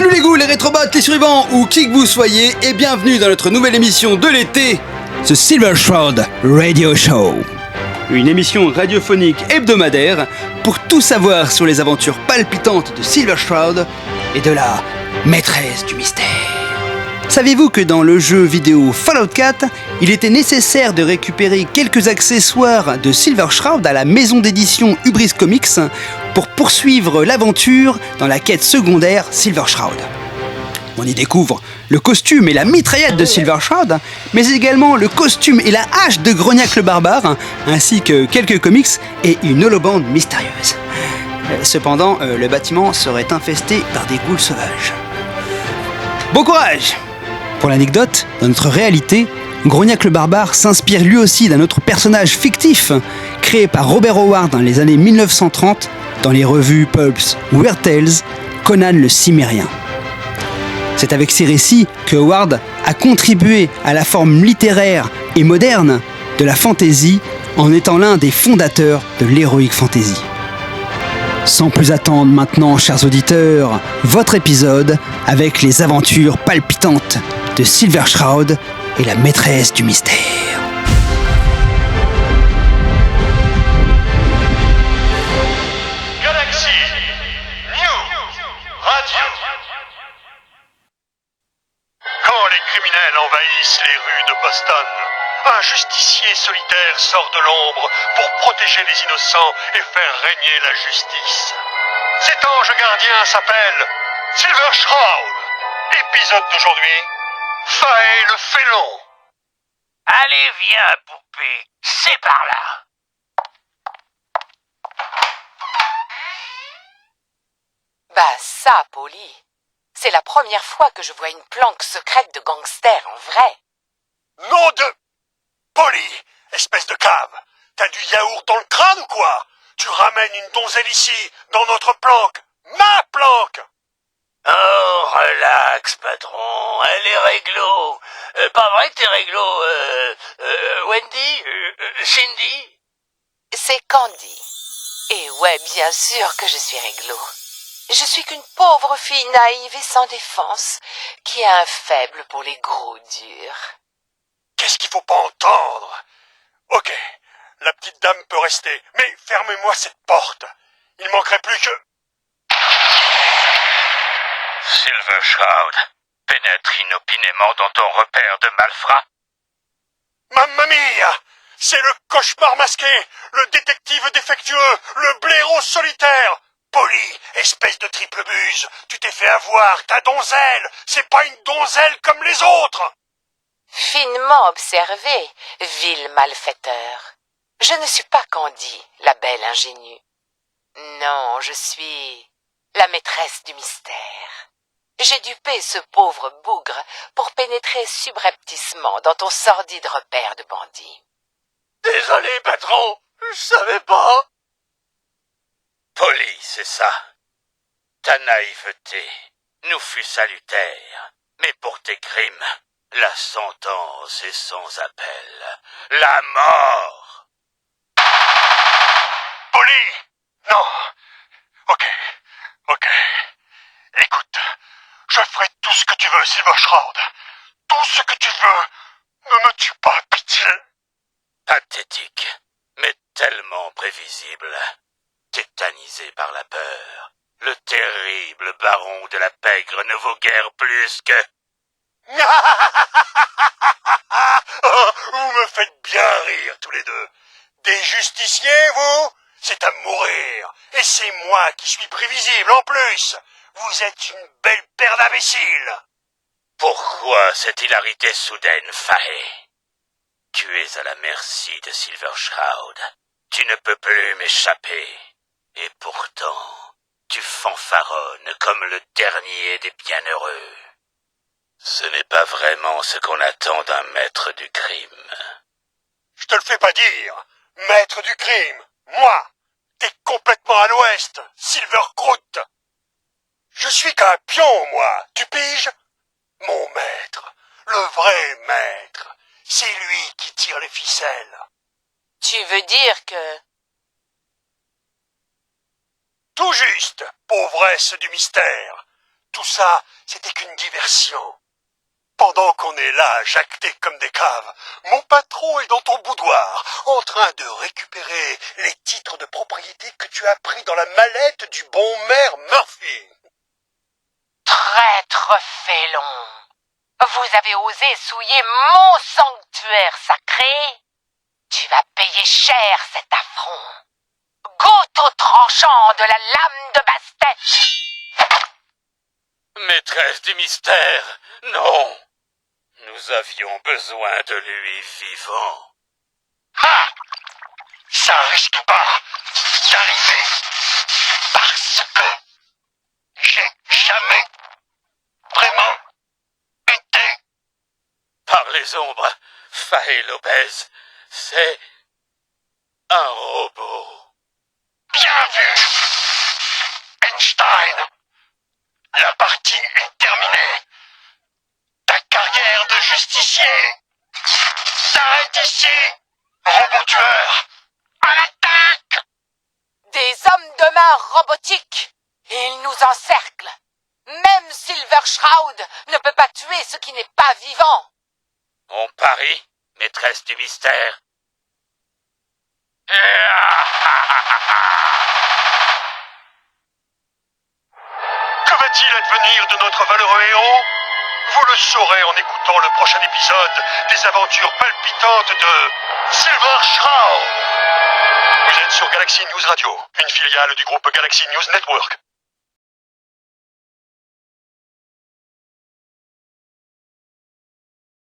Salut les ghouls, les rétrobots, les survivants ou qui que vous soyez et bienvenue dans notre nouvelle émission de l'été, The Silver Shroud Radio Show. Une émission radiophonique hebdomadaire pour tout savoir sur les aventures palpitantes de Silver Shroud et de la maîtresse du mystère. Saviez-vous que dans le jeu vidéo Fallout 4, il était nécessaire de récupérer quelques accessoires de Silver Shroud à la maison d'édition Hubris Comics pour poursuivre l'aventure dans la quête secondaire Silver Shroud. On y découvre le costume et la mitraillette de Silver Shroud, mais également le costume et la hache de Grognac le Barbare, ainsi que quelques comics et une holobande mystérieuse. Cependant, le bâtiment serait infesté par des ghouls sauvages. Bon courage! Pour l'anecdote, dans notre réalité, Grognac le Barbare s'inspire lui aussi d'un autre personnage fictif créé par Robert Howard dans les années 1930 dans les revues Pulps Weird Tales, Conan le Cimérien. C'est avec ces récits que Howard a contribué à la forme littéraire et moderne de la fantasy en étant l'un des fondateurs de l'heroic fantasy. Sans plus attendre maintenant, chers auditeurs, votre épisode avec les aventures palpitantes de Silver Shroud et la maîtresse du mystère. Galaxy New Radio. Quand les criminels envahissent les rues de Boston, un justicier solitaire sort de l'ombre pour protéger les innocents et faire régner la justice. Cet ange gardien s'appelle Silver Shroud. Épisode d'aujourd'hui, Faé le félon. Allez, viens, poupée, c'est par là. Bah ça, Polly, c'est la première fois que je vois une planque secrète de gangster en vrai. Nom de... Polly, espèce de cave. T'as du yaourt dans le crâne ou quoi? Tu ramènes une donzelle ici, dans notre planque. Ma planque! Oh, relax, patron, elle est réglo. Pas vrai que t'es réglo, Wendy, Cindy? C'est Candy. Et ouais, bien sûr que je suis réglo. Je suis qu'une pauvre fille naïve et sans défense, qui a un faible pour les gros durs. Qu'est-ce qu'il faut pas entendre? Ok, la petite dame peut rester, mais fermez-moi cette porte. Il manquerait plus que... Silver Shroud pénètre inopinément dans ton repère de malfrats. Mamma mia! C'est le cauchemar masqué, le détective défectueux, le blaireau solitaire. Polly, espèce de triple buse, tu t'es fait avoir, ta donzelle, c'est pas une donzelle comme les autres. Finement observé, vil malfaiteur. Je ne suis pas Candy, la belle ingénue. Non, je suis la maîtresse du mystère. J'ai dupé ce pauvre bougre pour pénétrer subrepticement dans ton sordide repère de bandits. Désolé, patron, je savais pas. Polly, c'est ça. Ta naïveté nous fut salutaire, mais pour tes crimes, la sentence est sans appel. La mort. Polly! Non. Ok. Écoute, je ferai tout ce que tu veux, Silver Shroud. Tout ce que tu veux. Ne me tue pas, pitié. Pathétique, mais tellement prévisible. Tétanisé par la peur, le terrible baron de la pègre ne vaut guère plus que... Oh, vous me faites bien rire tous les deux. Des justiciers, vous? C'est à mourir. Et c'est moi qui suis prévisible en plus. Vous êtes une belle paire d'imbéciles. Pourquoi cette hilarité soudaine, Faé? Tu es à la merci de Silver Shroud. Tu ne peux plus m'échapper. Et pourtant, tu fanfaronnes comme le dernier des bienheureux. Ce n'est pas vraiment ce qu'on attend d'un maître du crime. Je te le fais pas dire. Maître du crime. Moi. T'es complètement à l'ouest, Silver Croûte. Je suis qu'un pion, moi. Tu piges? Mon maître. Le vrai maître. C'est lui qui tire les ficelles. Tu veux dire que... Tout juste, pauvresse du mystère. Tout ça, c'était qu'une diversion. Pendant qu'on est là à jacter comme des caves, mon patron est dans ton boudoir, en train de récupérer les titres de propriété que tu as pris dans la mallette du bon maire Murphy. Traître félon! Vous avez osé souiller mon sanctuaire sacré? Tu vas payer cher cet affront. Goûte au tranchant de la lame de Bastet! Maîtresse du mystère, non. Nous avions besoin de lui vivant. Ah! Ça risque pas d'arriver, parce que j'ai jamais vraiment été. Par les ombres, Faye Lopez, c'est un robot. Bien vu, Einstein. La partie est terminée. Ta carrière de justicier s'arrête ici. Robot tueur, à l'attaque! Des hommes de main robotiques! Ils nous encerclent! Même Silver Shroud ne peut pas tuer ce qui n'est pas vivant! On parie, maîtresse du mystère. Que va-t-il advenir de notre valeureux héros? Vous le saurez en écoutant le prochain épisode des aventures palpitantes de Silver Shroud. Vous êtes sur Galaxy News Radio, une filiale du groupe Galaxy News Network.